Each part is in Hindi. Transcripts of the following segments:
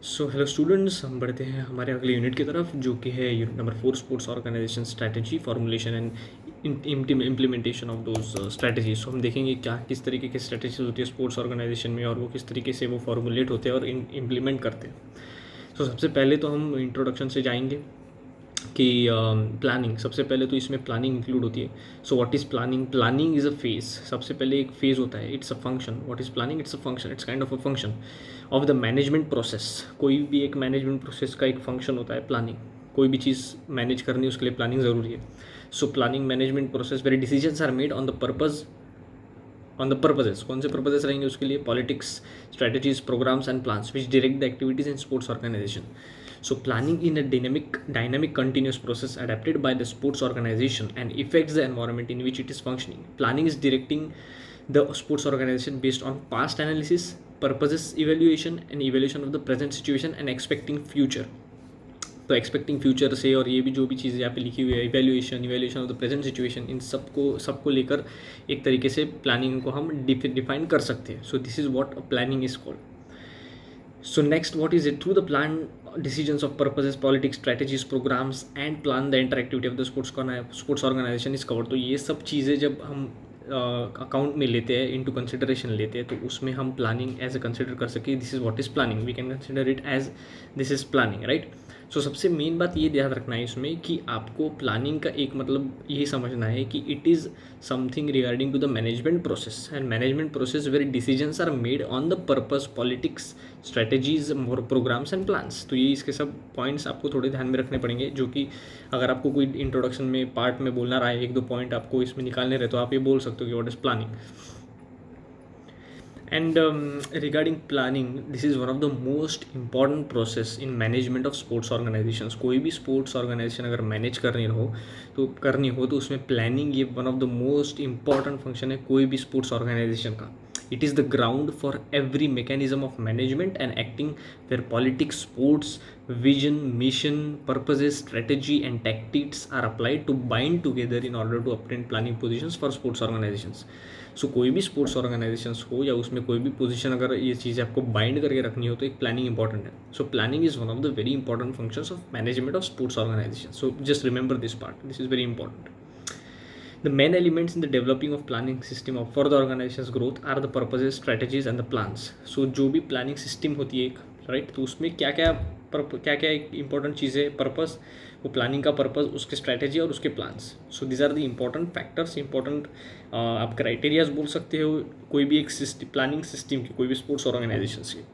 सो हेलो स्टूडेंट्स, हम बढ़ते हैं हमारे अगले यूनिट की तरफ जो कि है unit number 4, sports organisation strategy formulation and implementation of those strategies. So हम देखेंगे क्या किस तरीके की स्ट्रैटेजीज होती है स्पोर्ट्स ऑर्गेनाइजेशन में और वो किस तरीके से वो फॉर्मुलेट होते हैं और इम्प्लीमेंट करते हैं। सो सबसे पहले तो हम इंट्रोडक्शन से जाएंगे कि प्लानिंग। सबसे पहले तो इसमें प्लानिंग इंक्लूड होती है। So what is planning? Planning is a phase. सबसे पहले एक फेज होता है, it's a function. What is planning? It's a function, it's kind of a function of the management process. कोई भी एक मैनेजमेंट प्रोसेस का एक फंक्शन होता है प्लानिंग। कोई भी चीज़ मैनेज करनी है उसके लिए प्लानिंग ज़रूरी है। So planning management process where decisions are made on the purpose, on the purposes. कौन से पर्पजेस रहेंगे उसके लिए? Politics, strategies, programmes and plans which direct the activities in sports organisation. So planning in a dynamic continuous process adapted by the sports organization and affects the environment in which it is functioning. Planning is directing the sports organization based on past analysis, purposes evaluation and evaluation of the present situation and expecting future. तो एक्सपेक्टिंग फ्यूचर से और ये भी जो भी चीज़ें यहाँ पे लिखी हुई है, evaluation of the present situation, इन सबको लेकर एक तरीके से प्लानिंग को हम डिफाइन कर सकते हैं. So this is what planning is called. So next, what is it? Through the plan decisions of purposes, politics, strategies, programs and plan the interactivity of the sports organization is covered. तो ये सब चीज़ें जब हम अकाउंट में लेते हैं, इनटू कंसिडरेशन लेते हैं, तो उसमें हम प्लानिंग एज ए कंसिडर कर सकें. This is what is planning. We can consider it as this is planning, right. So सबसे मेन बात ये ध्यान रखना है इसमें कि आपको प्लानिंग का एक मतलब ये समझना है कि it is something regarding to the management process, and management process where decisions are made on the purpose, politics, strategies, programmes and plans. तो ये इसके सब पॉइंट्स आपको थोड़े ध्यान में रखने पड़ेंगे, जो कि अगर आपको कोई इंट्रोडक्शन में पार्ट में बोलना रहा है, एक दो पॉइंट आपको इसमें निकालने रहे, तो आप ये बोल सकते हो कि what is planning. And regarding planning, this is one of the most important process in management of sports organizations. कोई भी sports organization अगर manage करनी हो तो उसमें planning ये one of the most important function है कोई भी sports organization का. It is the ground for every mechanism of management and acting where politics, sports, vision, mission, purposes, strategy and tactics are applied to bind together in order to obtain planning positions for sports organizations. सो कोई भी स्पोर्ट्स ऑर्गेनाइजेशंस हो या उसमें कोई भी पोजीशन अगर ये चीज़ें आपको बाइंड करके रखनी हो तो एक प्लानिंग इंपॉर्टेंट है. So planning is one of the very important functions of management of sports organisation. So just remember this part, this is very important. The main elements in the developing of planning system of for the organization's growth are the purposes, strategies and the plans. So जो भी प्लानिंग सिस्टम होती है एक, राइट, तो उसमें क्या क्या एक इंपॉर्टेंट चीज़ें, पर्पस, वो प्लानिंग का पर्पस, उसके स्ट्रैटेजी और उसके plans. So these are the important factors, important आप क्राइटेरियाज बोल सकते हो कोई भी एक प्लानिंग सिस्टम की, कोई भी स्पोर्ट्स ऑर्गेनाइजेशन की.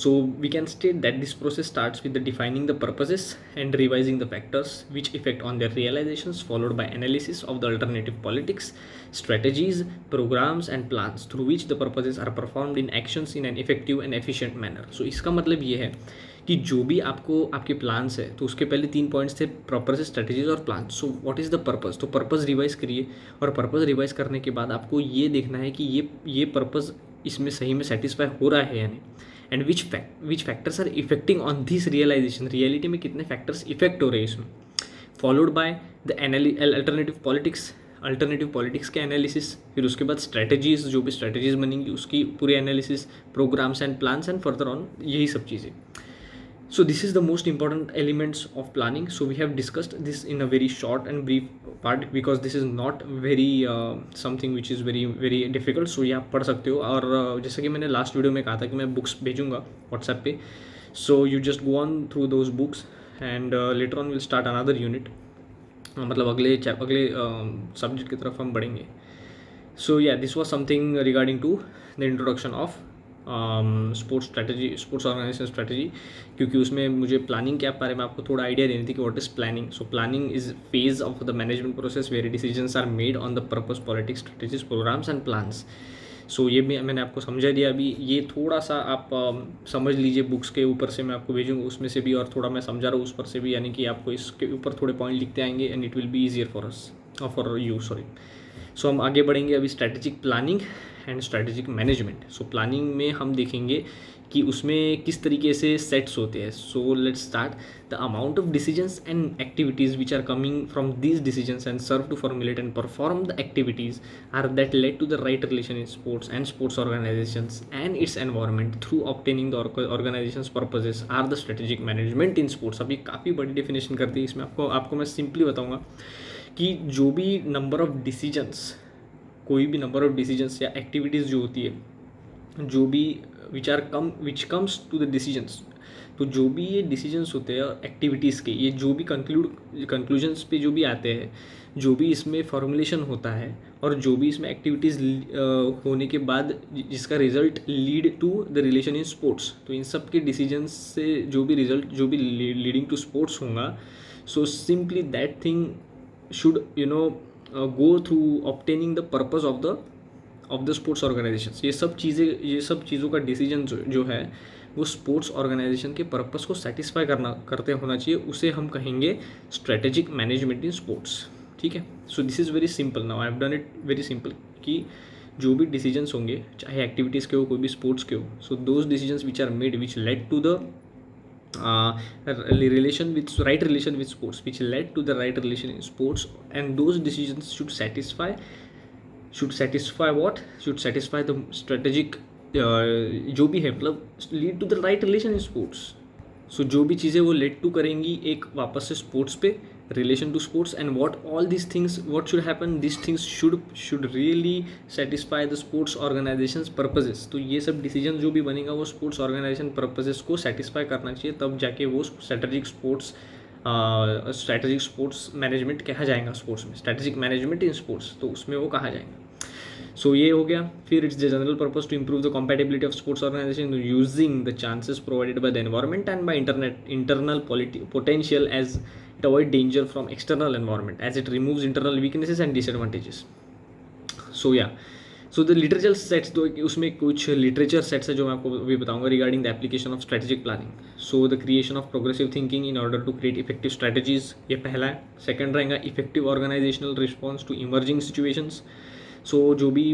So we can state that this process starts with the defining the purposes and revising the factors which affect on their realizations, followed by analysis of the alternative politics, strategies, programs and plans through which the purposes are performed in actions in an effective and efficient manner. So इसका मतलब ये है कि जो भी आपको आपके प्लान्स है तो उसके पहले 3 पॉइंट्स थे, पर्पस, स्ट्रेटजीज और plan. So what is the purpose? तो पर्पस रिवाइज करिए और पर्पस रिवाइज करने के बाद आपको ये देखना है कि ये पर्पस इसमें सही में सेटिस्फाई हो रहा है या नहीं, and which factors are affecting on this realization. Reality में कितने फैक्टर्स इफेक्ट हो रहे हैं इसमें. Followed by the alternative politics के एनालिसिस, फिर उसके बाद स्ट्रेटजीज, जो भी स्ट्रेटजीज बनेंगी उसकी पूरी analysis, programmes and plans and further on, यही सब चीज़ें. So this is the most important elements of planning. So we have discussed this in a very short and brief part because this is not very something which is very difficult. So ये आप पढ़ सकते हो. और जैसे कि मैंने लास्ट वीडियो में कहा था कि मैं बुक्स भेजूंगा व्हाट्सएप पे. So you just go on through those books and later on will start another unit. मतलब अगले सब्जेक्ट की तरफ हम बढ़ेंगे. So yeah this was something regarding to the introduction of sports strategy, sports organisation strategy, क्योंकि उसमें मुझे प्लानिंग के बारे में आपको थोड़ा आइडिया देनी थी कि what is planning. So planning is phase of the management process where decisions are made on the purpose, politics, strategies, programmes and plans. So ये भी मैंने आपको समझा दिया. अभी ये थोड़ा सा आप समझ लीजिए, बुक्स के ऊपर से मैं आपको भेजूँगा उसमें से भी, और थोड़ा मैं समझा रहा हूँ उस पर से भी, यानी कि आपको इसके ऊपर थोड़े पॉइंट लिखते आएंगे and it will be easier for us, for you, sorry. So हम आगे बढ़ेंगे अभी strategic planning and strategic management. So planning में हम देखेंगे कि उसमें किस तरीके से सेट्स होते हैं. So let's start. The amount of decisions and activities which are coming from these decisions and serve to formulate and perform the activities are that led to the right relation in sports and sports organisations and its environment through obtaining the organisations purposes are the strategic management in sports. अब ये काफ़ी बड़ी डेफिनेशन करती है. इसमें आपको मैं सिंपली बताऊँगा कि जो भी नंबर ऑफ डिसीजंस, कोई भी नंबर ऑफ डिसीजंस या एक्टिविटीज़ जो होती है, जो भी which comes to the decisions, तो जो भी ये डिसीजंस होते हैं एक्टिविटीज़ के, ये जो भी कंक्लूजन्स पे जो भी आते हैं, जो भी इसमें फॉर्मुलेशन होता है और जो भी इसमें एक्टिविटीज़ होने के बाद जिसका result lead to the relation in sports, तो इन सब के डिसीजंस से जो भी रिजल्ट जो भी लीडिंग टू स्पोर्ट्स होगा, so simply that thing should go through obtaining the purpose of the sports organisation. ये सब चीज़ों का डिसीजन जो है वो स्पोर्ट्स ऑर्गेनाइजेशन के पर्पस को सेटिस्फाई करते होना चाहिए. उसे हम कहेंगे स्ट्रेटेजिक मैनेजमेंट इन स्पोर्ट्स. ठीक है. So this is very simple. Now I have done it very simple कि जो भी डिसीजंस होंगे, चाहे एक्टिविटीज़ के हो, कोई भी स्पोर्ट्स के हो, so those decisions which are made which led to the relation with right relation with sports, which led to the right relation in sports, and those decisions should satisfy what? Should satisfy the strategic जो भी है, मतलब lead to the right relation in sports. So जो भी चीज़ें वो लेड टू करेंगी एक वापस से स्पोर्ट्स पे, relation to sports, and what all this things what should happen, this things should really satisfy the sports organisations purposes. तो ये सब डिसीजन जो भी बनेगा वो स्पोर्ट्स ऑर्गेनाइजेशन पर्पजेस को सेटिस्फाई करना चाहिए, तब जाके वो स्ट्रेटेजिक स्पोर्ट्स मैनेजमेंट कहा जाएगा. स्पोर्ट्स में स्ट्रेटेजिक मैनेजमेंट इन स्पोर्ट्स, तो उसमें वो कहा जाएगा. सो ये हो गया. फिर it's the general purpose to improve the compatibility of sports organization using the chances provided by the environment and by internal potential as it avoid danger from external environment, as it removes internal weaknesses and disadvantages. So yeah, so the literature sets, तो उसमें कुछ लिटरेचर सेट्स है जो मैं आपको अभी बताऊंगा regarding the application of strategic planning. So the creation of progressive thinking in order to create effective strategies, ये पहला है. सेकंड रहेगा effective organisational response to emerging situations. So जो भी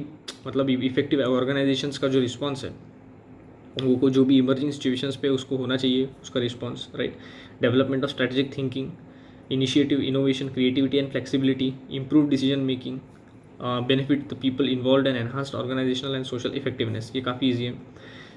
मतलब इफेक्टिव ऑर्गेनाइजेशंस का जो रिस्पॉन्स है वो जो भी इमर्जिंग सिचुएशंस पे उसको होना चाहिए उसका response, right. Development of strategic thinking, initiative, innovation, creativity and flexibility, improve decision making, benefit the people involve and enhanced organisational and social effectiveness. ये काफ़ी ईजी है.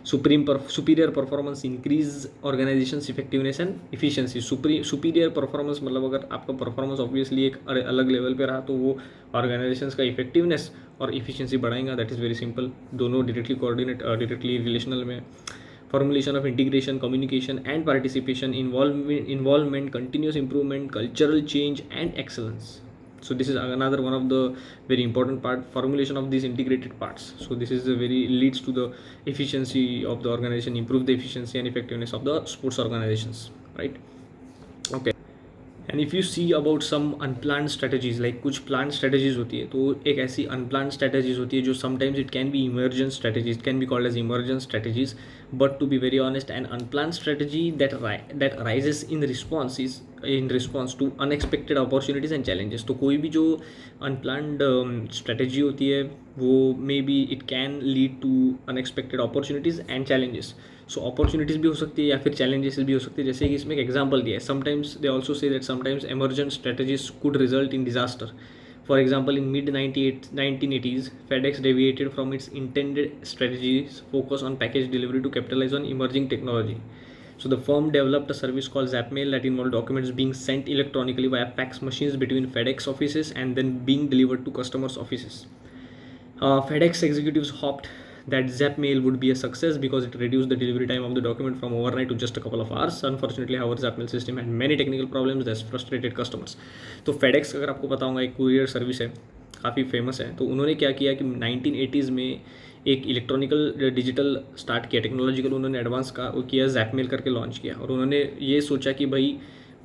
Superior performance, increase organisation effectiveness and efficiency. Superior performance मतलब अगर आपका परफॉर्मेंस ऑब्वियसली एक अलग लेवल पे रहा तो वो ऑर्गेनाइजेशन का इफेक्टिवनेस और इफिशिएंसी बढ़ाएगा. That is very simple. दोनों डायरेक्टली रिलेशनल में. Formulation of integration, communication and participation, involvement, continuous improvement, cultural change and excellence. So this is another one of the very important part, formulation of these integrated parts. So this is leads to the efficiency of the organization, improve the efficiency and effectiveness of the sports organizations, right? Okay. And if you see about some unplanned strategies, like कुछ प्लान स्ट्रेटजीज होती है, तो एक ऐसी अनप्लान्ड स्ट्रेटजीज होती है जो sometimes it can be emergent strategies, can be called as emergent strategies. But to be very honest, an unplanned strategy that arises in response to unexpected opportunities and challenges. तो कोई भी जो अनप्लान्ड स्ट्रेटजी होती है वो maybe it can lead to unexpected opportunities and challenges. So opportunities भी हो सकती है या फिर चैलेंजेस भी हो सकती है. जैसे कि इसमें एक एग्जांपल दिया है, sometimes they also say that sometimes emergent strategies could result in disaster. For example, in mid-1980s, FedEx deviated from its intended strategies focus on package delivery to capitalize on emerging technology. So the firm developed a service called Zapmail that involved documents being sent electronically via fax machines between FedEx offices and then being delivered to customers' offices. FedEx executives hoped that Zapmail would be a success because it reduced the delivery time of the document from overnight to just a couple of hours. Unfortunately, however, Zapmail system had many technical problems that frustrated customers. तो FedEx अगर आपको पता होगा एक कुरियर सर्विस है, काफ़ी फेमस है. तो उन्होंने क्या किया कि 1980s में एक इलेक्ट्रॉनिकल डिजिटल स्टार्ट किया, टेक्नोलॉजिकल उन्होंने एडवांस का किया, Zapmail करके लॉन्च किया. और उन्होंने ये सोचा कि भाई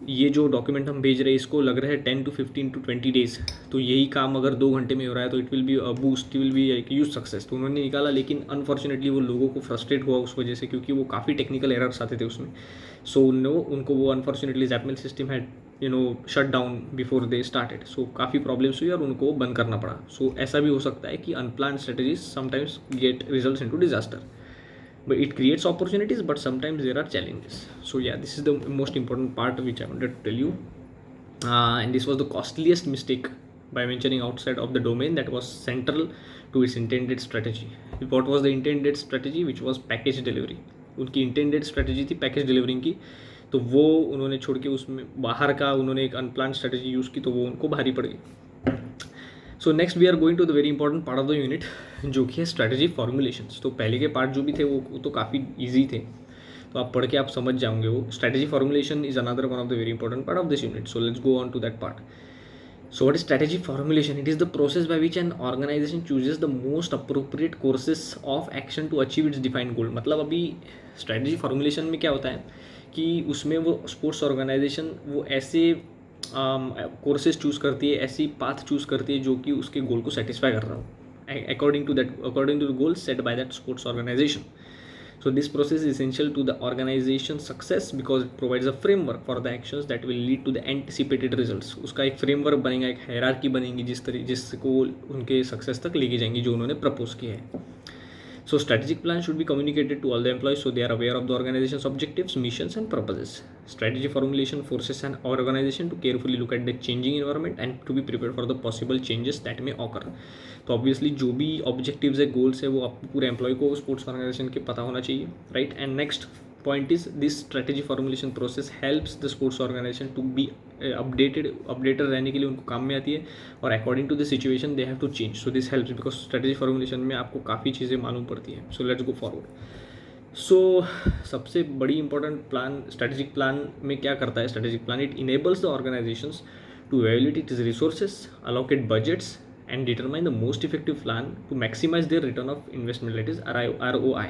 ये जो डॉक्यूमेंट हम भेज रहे हैं इसको लग रहा है 10 to 15 to 20 डेज़, तो यही काम अगर 2 घंटे में हो रहा है तो it will B boost, will be एक यूज सक्सेस. तो उन्होंने निकाला, लेकिन अनफॉर्चुनेटली वो लोगों को फ्रस्ट्रेट हुआ उस वजह से, क्योंकि वो काफ़ी टेक्निकल एरर्स आते थे उसमें. सो उनको वो unfortunately Zapmail system had shut down before they started. So काफ़ी प्रॉब्लम्स हुई और उनको बंद करना पड़ा. सो ऐसा भी हो सकता है कि unplanned strategies sometimes get results into disaster. but it creates opportunities, but sometimes there are challenges. So yeah, this is the most important part which I wanted to tell you. And this was the costliest mistake by venturing outside of the domain that was central to its intended strategy. What was the intended strategy? Which was package delivery. उनकी इंटेंडेड स्ट्रेटजी थी पैकेज डिलीवरिंग की, तो वो उन्होंने छोड़ के उसमें बाहर का उन्होंने एक अनप्लान स्ट्रेटजी यूज़ की, तो वो उनको भारी पड़ गई. So next we are going to the very important part of the unit, जो कि है स्ट्रेटजी फॉर्मुलेशंस. तो पहले के पार्ट जो भी थे वो तो काफ़ी ईजी थे, तो आप पढ़ के आप समझ जाओगे वो. Strategy formulation is another one of the very important part of this unit. So let's go on to that part. So what is strategy formulation? It is the process by which an organization chooses the most appropriate courses of action to achieve its defined goal. मतलब अभी strategy formulation में क्या होता है कि उसमें वो स्पोर्ट्स ऑर्गेनाइजेशन वो ऐसे कोर्सेज चूज़ करती है, ऐसी पाथ चूज़ करती है जो कि उसके गोल को सेटिस्फाई कर रहा हो according to the goal set by that sports organisation. So this process is essential to the organization's success because it provides a framework for the actions that will lead to the anticipated results. उसका एक framework बनेगा, एक hierarchy बनेगी जिसको उनके success तक लेके जाएंगी जो उन्होंने propose किया है. So strategic plan should be communicated to all the employees so they are aware of the organization's objectives, missions and purposes. Strategy formulation forces an organization to carefully look at the changing environment and to be prepared for the possible changes that may occur. तो ऑब्वियसली जो भी ऑब्जेक्टिव्स है, गोल्स है, वो आपको पूरे एम्प्लॉय को स्पोर्ट्स ऑर्गेनाइजेशन के पता होना चाहिए, right. And next point is this strategy formulation process helps the sports organisation to be updated रहने के लिए उनको काम में आती है, और according to the situation they have to change. So this helps because strategy formulation में आपको काफ़ी चीज़ें मालूम पड़ती हैं. So let's go forward. सो सबसे बड़ी इंपॉर्टेंट प्लान स्ट्रेटेजिक प्लान में क्या करता है strategic plan? It enables the organisations to evaluate its resources, allocate budgets and determine the most effective plan to maximize their return of investment, that is ROI.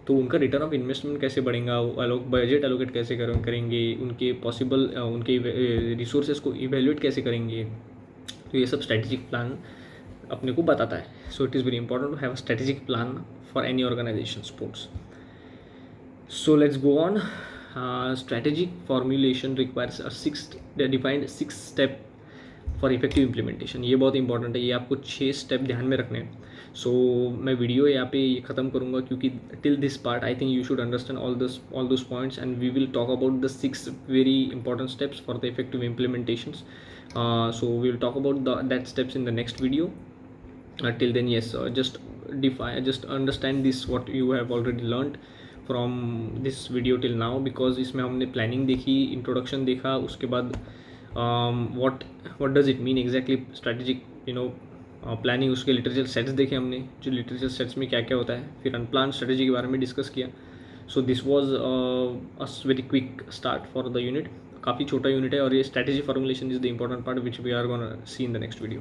तो उनका रिटर्न ऑफ इन्वेस्टमेंट कैसे बढ़ेगा, बजट एलोकेट कैसे करेंगे, उनके पॉसिबल उनके रिसोर्सेज को इवेल्यूएट कैसे करेंगे, तो ये सब स्ट्रेटेजिक प्लान अपने को बताता है. So it is very important to have a strategic plan for any organisation sports. So let's go on. Strategic formulation requires a defined 6 step for effective implementation. ये बहुत इंपॉर्टेंट है, ये आपको 6 स्टेप ध्यान में रखने हैं. सो मैं वीडियो यहाँ पे ये ख़त्म करूँगा क्योंकि till this part I think you should understand all those points and we will talk about the 6 very important steps for the effective implementations. So we will talk about that steps in the next video. Till then, yes, just understand this what you have already learned from this video till now, because इसमें हमने planning देखी, introduction देखा, उसके बाद what does it mean exactly strategic planning, उसके लिटरेचर सेट्स देखे हमने, जो लिटरेचर सेट्स में क्या क्या होता है, फिर अनप्लान स्ट्रेटेजी के बारे में डिस्कस किया. So this was a very quick start for the unit. काफ़ी छोटा यूनिट है और ये strategy formulation is the important part which we are gonna see in the next video.